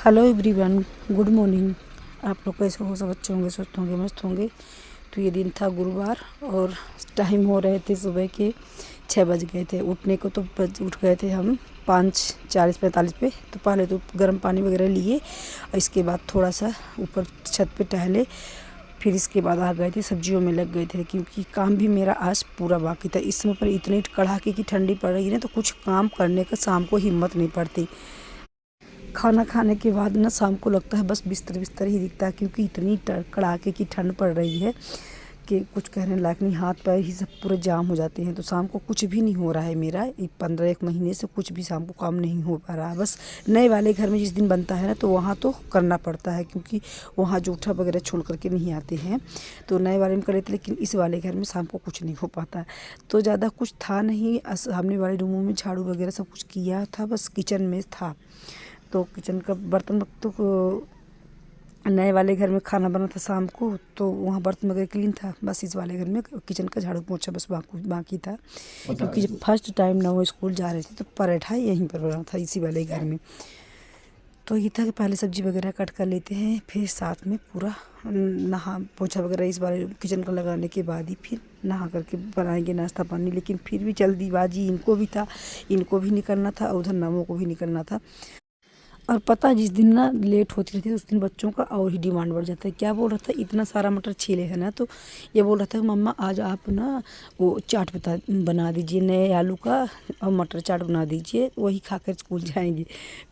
Hello everyone, good morning. आप लोग कैसे हो? सब अच्छे होंगे, स्वस्थ होंगे, मस्त होंगे। तो ये दिन था गुरुवार और टाइम हो रहे थे सुबह के 6 बज गए थे। उठने को तो उठ गए थे हम 5:40-45 पे। तो पहले तो गर्म पानी वगैरह लिए और इसके बाद थोड़ा सा ऊपर छत पे टहले। फिर इसके बाद आ गए थे, सब्जियों में लग गए थे क्योंकि काम भी मेरा आज पूरा बाकी था। इस समय पर इतनी कड़ाके की ठंडी पड़ रही है ना, तो कुछ काम करने का शाम को हिम्मत नहीं पड़ती। खाना खाने के बाद ना शाम को लगता है बस बिस्तर बिस्तर ही दिखता है, क्योंकि इतनी कड़ाके की ठंड पड़ रही है कि कुछ कहने लायक नहीं। हाथ पैर ही सब पूरे जाम हो जाते हैं। तो शाम को कुछ भी नहीं हो रहा है मेरा। 15-1 महीने से कुछ भी शाम को काम नहीं हो पा रहा। बस नए वाले घर में जिस दिन बनता है ना, तो वहाँ तो करना पड़ता है, क्योंकि वहाँ जूठा वगैरह छोड़ करके नहीं आते हैं। तो नए वाले में कर लेते, लेकिन इस वाले घर में शाम को कुछ नहीं हो पाता। तो ज़्यादा कुछ था नहीं। सामने वाले रूमों में झाड़ू वगैरह सब कुछ किया था, बस किचन में था। तो किचन का बर्तन तो नए वाले घर में खाना बना था शाम को, तो वहाँ बर्तन वगैरह क्लीन था। बस इस वाले घर में किचन का झाड़ू पोंछा बस बाकी था, क्योंकि जब फर्स्ट टाइम ना वो स्कूल जा रहे थे तो पराठा यहीं पर बना था, इसी वाले घर में। तो ये था कि पहले सब्जी वगैरह कट कर लेते हैं, फिर साथ में पूरा नहा पोछा वगैरह इस वाले किचन का लगाने के बाद ही फिर नहा करके बनाएंगे नाश्ता पानी। लेकिन फिर भी जल्दीबाजी इनको भी था, इनको भी निकलना था, उधर नमो को भी निकलना था। और पता जिस दिन ना लेट होती रहती है उस दिन बच्चों का और ही डिमांड बढ़ जाता है। क्या बोल रहा था, इतना सारा मटर छीले है ना, तो ये बोल रहा था मम्मा आज आप ना वो चाट बना दीजिए, नए आलू का और मटर चाट बना दीजिए, वही खाकर स्कूल जाएंगे।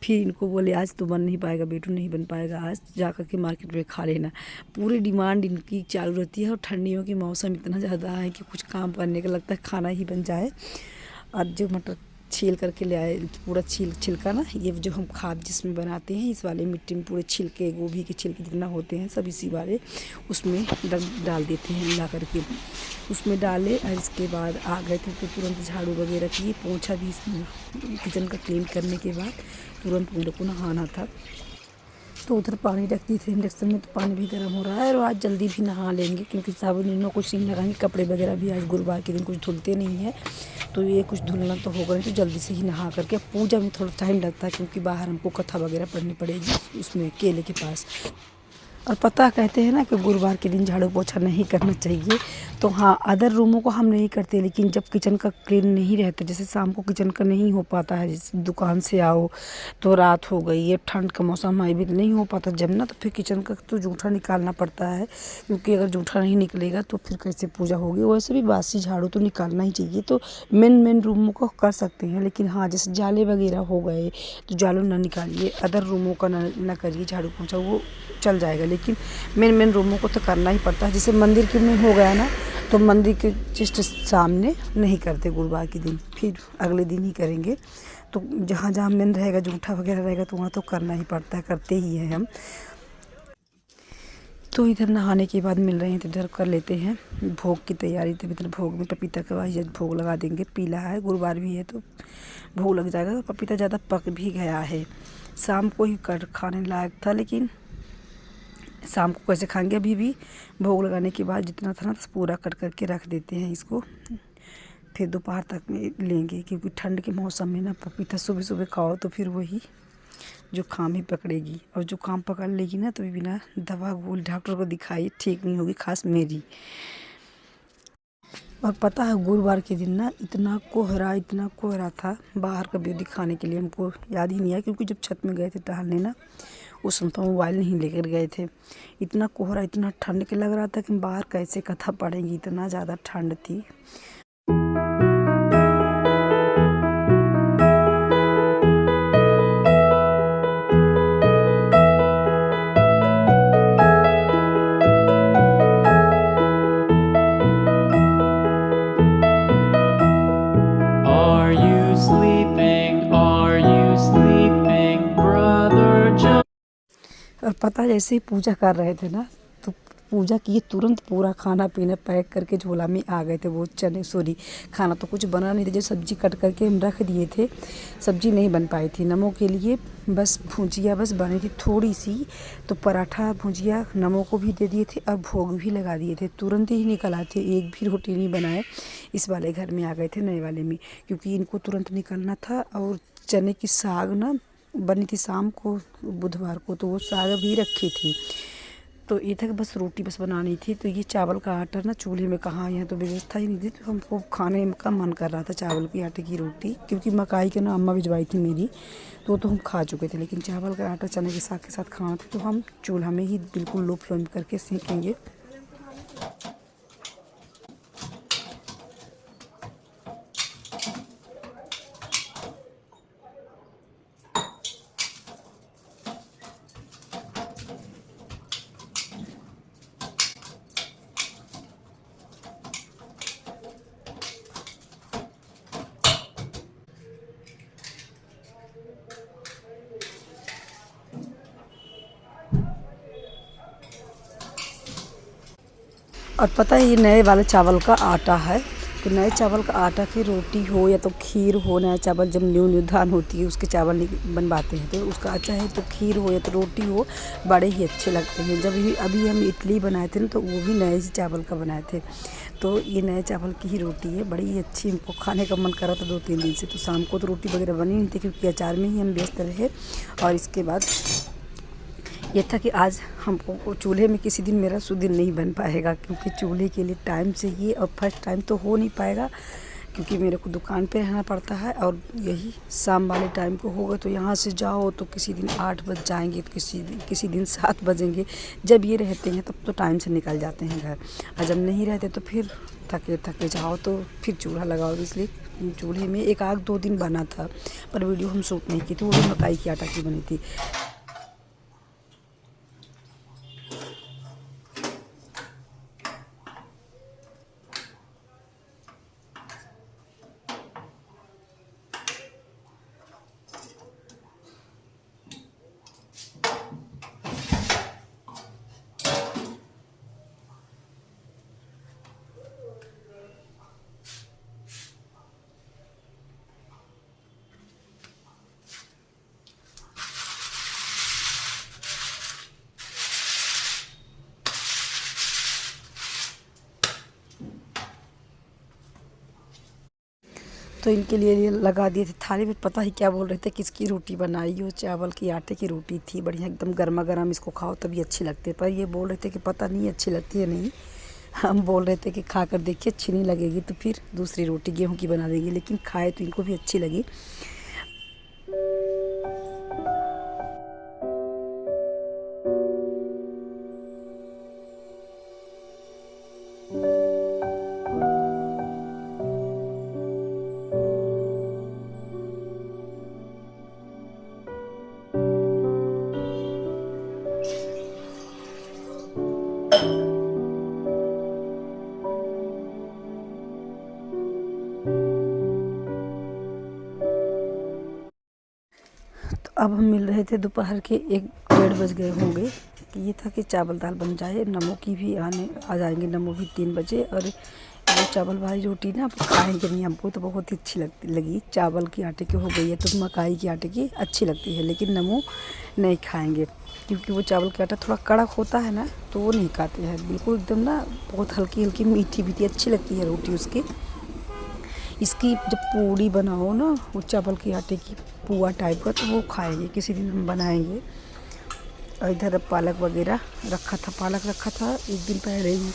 फिर इनको बोले आज तो बन नहीं पाएगा बेटू, नहीं बन पाएगा, आज जा कर के मार्केट में खा लेना। पूरी डिमांड इनकी चालू रहती है। और ठंडियों के मौसम इतना ज़्यादा है कि कुछ काम करने का लगता है खाना ही बन जाए। और जो मटर छील करके ले आए, पूरा छिलका ना, ये जो हम खाद जिसमें बनाते हैं इस वाले मिट्टी में पूरे छिलके, गोभी के छिलके जितना होते हैं सब इसी वाले उसमें डाल देते हैं ला करके। उसमें डाले और इसके बाद आ गए थे तो तुरंत झाड़ू वगैरह किए, पोंछा भी किचन का क्लीन करने के बाद तुरंत मेरे को नहाना था। तो उधर पानी रख दी थी इंडक्शन में, तो पानी भी गर्म हो रहा है। और आज जल्दी भी नहा लेंगे, क्योंकि साबुन इनों कुछ नहीं लगाएंगे, कपड़े वगैरह भी आज गुरुवार के दिन कुछ धुलते नहीं है, तो ये कुछ धुलना तो होगा नहीं। तो जल्दी से ही नहा करके, पूजा में थोड़ा टाइम लगता है क्योंकि बाहर हमको कथा वगैरह पढ़नी पड़ेगी उसमें केले के पास। और पता कहते हैं ना कि गुरुवार के दिन झाड़ू पोछा नहीं करना चाहिए। तो हाँ, अदर रूमों को हम नहीं करते, लेकिन जब किचन का क्लीन नहीं रहता, जैसे शाम को किचन का नहीं हो पाता है, जैसे दुकान से आओ तो रात हो गई, ये ठंड का मौसम है भी नहीं हो पाता जब ना, तो फिर किचन का तो जूठा निकालना पड़ता है, क्योंकि अगर जूठा नहीं निकलेगा तो फिर कैसे पूजा होगी। वैसे भी बासी झाड़ू तो निकालना ही चाहिए। तो मेन रूमों को कर सकते हैं, लेकिन हाँ जैसे जाले वगैरह हो गए तो जालों ना निकालिए, अदर रूमों का ना करिए झाड़ू पोछा, वो चल जाएगा। लेकिन मेन रूमों को तो करना ही पड़ता है। जैसे मंदिर के में हो गया ना, तो मंदिर के जस्ट सामने नहीं करते गुरुवार के दिन, फिर अगले दिन ही करेंगे। तो जहाँ जहाँ मेन रहेगा, जूठा वगैरह रहेगा, तो वहाँ तो करना ही पड़ता है, करते ही हैं हम। तो इधर नहाने के बाद मिल रहे हैं तो इधर कर लेते हैं भोग की तैयारी। तो इधर भोग में पपीता का भोग लगा देंगे, पीला है, गुरुवार भी है तो भोग लग जाएगा। पपीता ज़्यादा पक भी गया है, शाम को ही खाने लायक था, लेकिन शाम को कैसे खाएंगे। अभी भी भोग लगाने के बाद जितना था ना पूरा कट करके रख देते हैं इसको, फिर दोपहर तक में लेंगे, क्योंकि ठंड के मौसम में ना पपीता सुबह सुबह खाओ तो फिर वही जुकाम ही पकड़ेगी, और जुकाम पकड़ लेगी ना तो बिना दवा गोली डॉक्टर को दिखाई ठीक नहीं होगी, खास मेरी। और पता है गुरुवार के दिन ना इतना कोहरा था, बाहर का व्यू दिखाने के लिए हमको याद ही नहीं आया, क्योंकि जब छत में गए थे टहलने ना, उस समय तो मोबाइल नहीं लेकर गए थे। इतना कोहरा, इतना ठंड के लग रहा था कि बाहर कैसे कथा पढ़ेंगी, इतना ज़्यादा ठंड थी। Are you sleeping? Are you sleeping, brother John? और पता जैसे ही पूजा कर रहे थे ना, तो पूजा किए तुरंत पूरा खाना पीना पैक करके झोला में आ गए थे। वो खाना तो कुछ बना नहीं था, जो सब्जी कट करके हम रख दिए थे, सब्जी नहीं बन पाई थी नमो के लिए, बस भुजिया बस बनी थी थोड़ी सी। तो पराठा भुजिया नमो को भी दे दिए थे और भोग भी लगा दिए थे, तुरंत ही निकल आए थे, एक भी रोटी नहीं बनाए। इस वाले घर में आ गए थे, नए वाले में, क्योंकि इनको तुरंत निकलना था। और चने की साग ना बनी थी शाम को बुधवार को, तो वो साग भी रखी थी। तो ये था कि बस रोटी बस बनानी थी। तो ये चावल का आटा ना चूल्हे में कहाँ, यहाँ तो व्यवस्था ही नहीं थी, तो हमको खाने का मन कर रहा था चावल के आटे की रोटी, क्योंकि मकाई के ना अम्मा भिजवाई थी मेरी, तो हम खा चुके थे। लेकिन चावल का आटा चने के साग के साथ खाना था, तो हम चूल्हा में ही बिल्कुल लो फ्लेम करके सेकेंगे। और पता है ये नए वाले चावल का आटा है, तो नए चावल का आटा की रोटी हो या तो खीर हो, नया चावल जब न्यू धान होती है उसके चावल बनवाते हैं, तो उसका अच्छा है, तो खीर हो या तो रोटी हो, बड़े ही अच्छे लगते हैं। जब भी अभी हम इडली बनाए थे ना, तो वो भी नए ही चावल का बनाए थे। तो ये नए चावल की ही रोटी है, बड़ी ही अच्छी, हमको खाने का मन कर रहा था 2-3 दिन से। तो शाम को तो रोटी वगैरह बनी नहीं थी, क्योंकि अचार में ही हम व्यस्त रहे। और इसके बाद ये था कि आज हमको चूल्हे में किसी दिन मेरा सुदिन नहीं बन पाएगा, क्योंकि चूल्हे के लिए टाइम चाहिए, और फर्स्ट टाइम तो हो नहीं पाएगा, क्योंकि मेरे को दुकान पे रहना पड़ता है। और यही शाम वाले टाइम को होगा, तो यहाँ से जाओ तो किसी दिन 8 बज जाएंगे, तो किसी दिन 7 बजेंगे। जब ये रहते हैं तब तो टाइम से निकल जाते हैं घर, और जब नहीं रहते तो फिर थके थके जाओ तो फिर चूल्हा लगाओ। इसलिए चूल्हे में 1-2 दिन बना था, पर वीडियो हम शूट नहीं की थी, वो भी मकाई की आटा की बनी थी। तो इनके लिए लगा दिए थे थाली में, पता ही क्या बोल रहे थे, किसकी रोटी बनाई हो, चावल की आटे की रोटी थी, बढ़िया एकदम गर्मा गर्म, इसको खाओ तभी अच्छी लगती है। पर ये बोल रहे थे कि पता नहीं अच्छी लगती है नहीं। हम बोल रहे थे कि खा कर देखिए, अच्छी नहीं लगेगी तो फिर दूसरी रोटी गेहूं की बना देंगे, लेकिन खाए तो इनको भी अच्छी लगी। अब हम मिल रहे थे दोपहर के 1-1:30 बज गए होंगे। ये था कि चावल दाल बन जाए, नमो की भी आ जाएंगे, नमो भी 3 बजे। और वो चावल वाली रोटी ना खाएंगे नहीं, हमको तो बहुत ही अच्छी लगी। चावल की आटे की हो गई है तो मकाई की आटे की अच्छी लगती है, लेकिन नमो नहीं खाएंगे, क्योंकि वो चावल का आटा थोड़ा कड़क होता है ना, तो वो नहीं खाते हैं। बिल्कुल एकदम ना बहुत हल्की हल्की मीठी मीठी अच्छी लगती है रोटी उसकी। इसकी जब पूड़ी बनाओ ना, वो चावल के आटे की पुआ टाइप का, तो वो खाएंगे, किसी दिन हम बनाएंगे। और इधर पालक वगैरह रखा था, पालक रखा था 1 दिन पहले ही,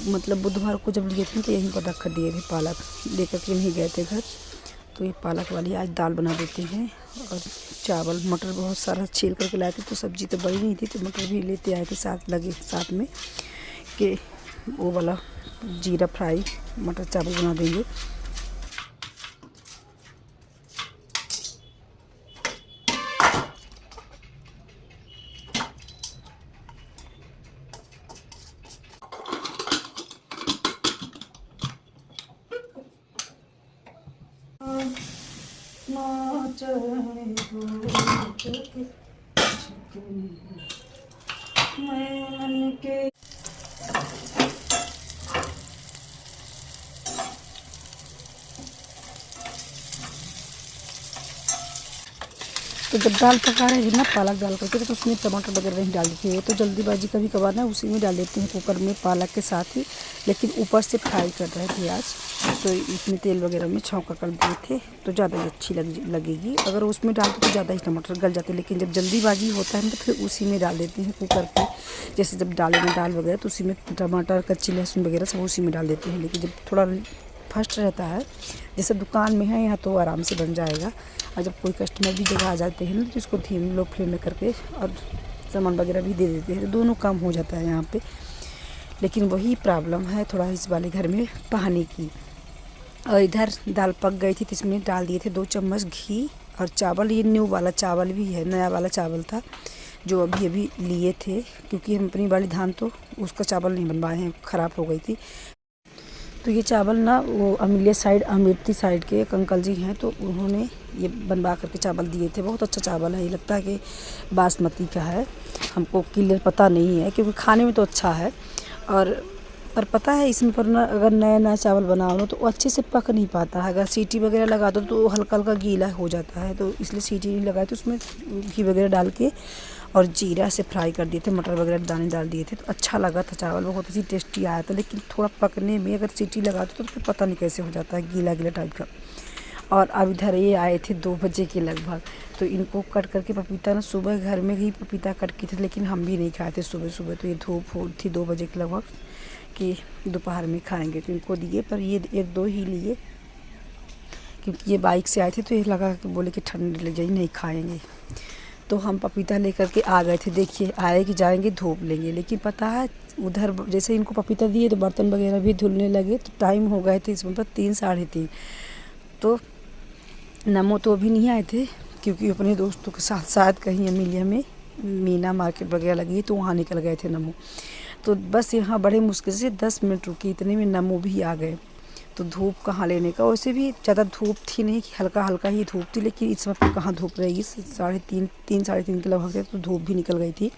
मतलब बुधवार को जब लिए थे तो यहीं पर रख दिए थे, पालक लेकर के नहीं गए थे घर। तो ये पालक वाली आज दाल बना देते हैं। और चावल मटर बहुत सारा छील करके लाए थे, तो सब्ज़ी तो बड़ी नहीं थी, तो मटर भी लेते आए थे साथ में कि वो वाला जीरा फ्राई मटर चावल बना देंगे। तो तो जब दाल पका रहे थे ना पालक डाल करके तो उसमें टमाटर वगैरह नहीं डाल देते हैं, तो जल्दीबाजी कभी कभार ना उसी में डाल देते हैं कुकर में पालक के साथ ही। लेकिन ऊपर से फ्राई कर रहे थे आज, तो इसमें तेल वगैरह में छौंका कर दिए थे तो ज़्यादा ही अच्छी लगेगी। अगर उसमें डालते तो ज़्यादा ही टमाटर गल जाते, लेकिन जब जल्दीबाजी होता है ना तो फिर उसी में डाल देते हैं कुकर पे। जैसे जब डाले ना दाल वगैरह तो उसी में टमाटर कच्ची लहसुन वगैरह सब उसी में डाल देते हैं। लेकिन जब थोड़ा फर्स्ट रहता है, जैसे दुकान में है यहाँ, तो आराम से बन जाएगा। और जब कोई कस्टमर भी जगह आ जाते हैं ना तो इसको धीमी लो फ्लेम में करके और सामान वगैरह भी दे देते हैं, तो दोनों काम हो जाता है यहाँ पे। लेकिन वही प्रॉब्लम है थोड़ा इस वाले घर में पानी की। और इधर दाल पक गई थी तो इसमें डाल दिए थे 2 चम्मच घी और चावल। ये न्यू वाला चावल भी है, नया वाला चावल था जो अभी अभी लिए थे, क्योंकि हम अपनी वाली धान तो उसका चावल नहीं बनवाए हैं, ख़राब हो गई थी। तो ये चावल ना वो अमिलिया साइड, अमेठी साइड के एक अंकल जी हैं, तो उन्होंने ये बनवा करके चावल दिए थे। बहुत अच्छा चावल है, ये लगता है कि बासमती का है, हमको क्लियर पता नहीं है, क्योंकि खाने में तो अच्छा है। और पर पता है इसमें पर ना अगर नया नया चावल बनाओ ना तो अच्छे से पक नहीं पाता है। अगर सीटी वगैरह लगा दो तो हल्का हल्का गीला हो जाता है, तो इसलिए सीटी नहीं लगाई। तो उसमें घी वगैरह डाल के और जीरा से फ्राई कर दिए थे, मटर वगैरह दाने डाल दिए थे, तो अच्छा लगा था चावल, बहुत ही टेस्टी आया था। लेकिन थोड़ा पकने में अगर सीटी लगा दो तो फिर पता नहीं कैसे हो जाता है, गीला गीला टाइप का। और अब इधर ये आए थे 2 बजे के लगभग, तो इनको कट करके पपीता ना सुबह घर में ही पपीता कट किए थे, लेकिन हम भी नहीं खाए थे सुबह सुबह। तो ये धूप हो थी 2 बजे के लगभग कि दोपहर में खाएंगे, तो इनको दिए। पर ये 1-2 ही लिए, क्योंकि ये बाइक से आए थे तो ये लगा कि बोले कि ठंड लग जाएगी, नहीं खाएंगे। तो हम पपीता लेकर के आ गए थे। देखिए आए कि जाएंगे धूप लेंगे, लेकिन पता है उधर जैसे इनको पपीता दिए तो बर्तन वगैरह भी धुलने लगे, तो टाइम हो गए थे इसमें पर 3-3:30। तो नमो तो अभी नहीं आए थे, क्योंकि अपने दोस्तों के साथ शायद कहीं अमिलिया में मीना मार्केट वगैरह लगी तो वहाँ निकल गए थे नमो। तो बस यहाँ बड़े मुश्किल से 10 मिनट रुकी, इतने में नमो भी आ गए। तो धूप कहाँ लेने का, वैसे भी ज़्यादा धूप थी नहीं, कि हल्का हल्का ही धूप थी, लेकिन इस वक्त कहाँ धूप रहेगी। 3:30 के लगभग तो धूप भी निकल गई थी।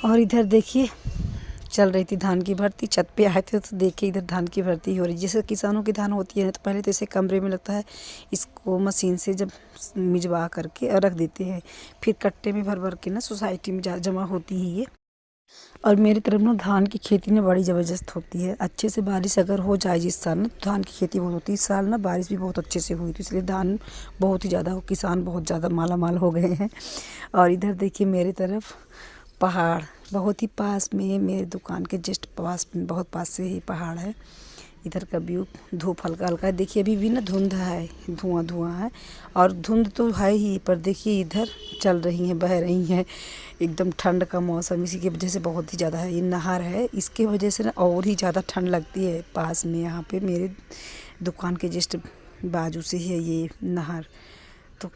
और इधर देखिए चल रही थी धान की भर्ती। छत पे आए थे तो देखिए इधर धान की भर्ती हो रही। जैसे किसानों की धान होती है ना, तो पहले तो इसे कमरे में लगता है, इसको मशीन से जब मिजवा करके रख देते हैं, फिर कट्टे में भर भर के ना सोसाइटी में जमा होती है ये। और मेरी तरफ ना धान की खेती ना बड़ी ज़बरदस्त होती है। अच्छे से बारिश अगर हो जाए जिस साल ना, तो धान की खेती बहुत होती है। इस साल ना बारिश भी बहुत अच्छे से हुई, तो इसलिए धान बहुत ही ज़्यादा, किसान बहुत ज़्यादा माला माल हो गए हैं। और इधर देखिए मेरी तरफ पहाड़ बहुत ही पास में, मेरे दुकान के जस्ट पास में, बहुत पास से ही पहाड़ है। इधर का व्यू, धूप हल्का हल्का है। देखिए अभी भी ना धुंध है, धुआं धुआं है, और धुंध तो है ही, पर देखिए इधर चल रही हैं, बह रही हैं। एकदम ठंड का मौसम इसी की वजह से बहुत ही ज़्यादा है। ये नहर है, इसके वजह से ना और ही ज़्यादा ठंड लगती है। पास में यहाँ पे मेरे दुकान के जस्ट बाजू से है ये नहर, तो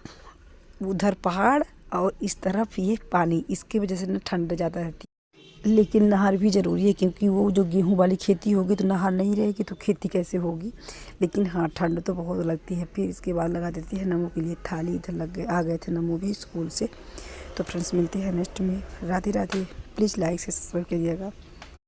उधर पहाड़ और इस तरफ ये पानी, इसके वजह से ना ठंड ज़्यादा रहती है। लेकिन नहर भी ज़रूरी है, क्योंकि वो जो गेहूं वाली खेती होगी तो नहर नहीं रहेगी तो खेती कैसे होगी। लेकिन हाँ ठंड तो बहुत लगती है। फिर इसके बाद लगा देती है नमो के लिए थाली। इधर आ गए थे नमो भी स्कूल से। तो फ्रेंड्स मिलते हैं नेक्स्ट में। राधे राधे। प्लीज़ लाइक से सब्सक्राइब करिएगा।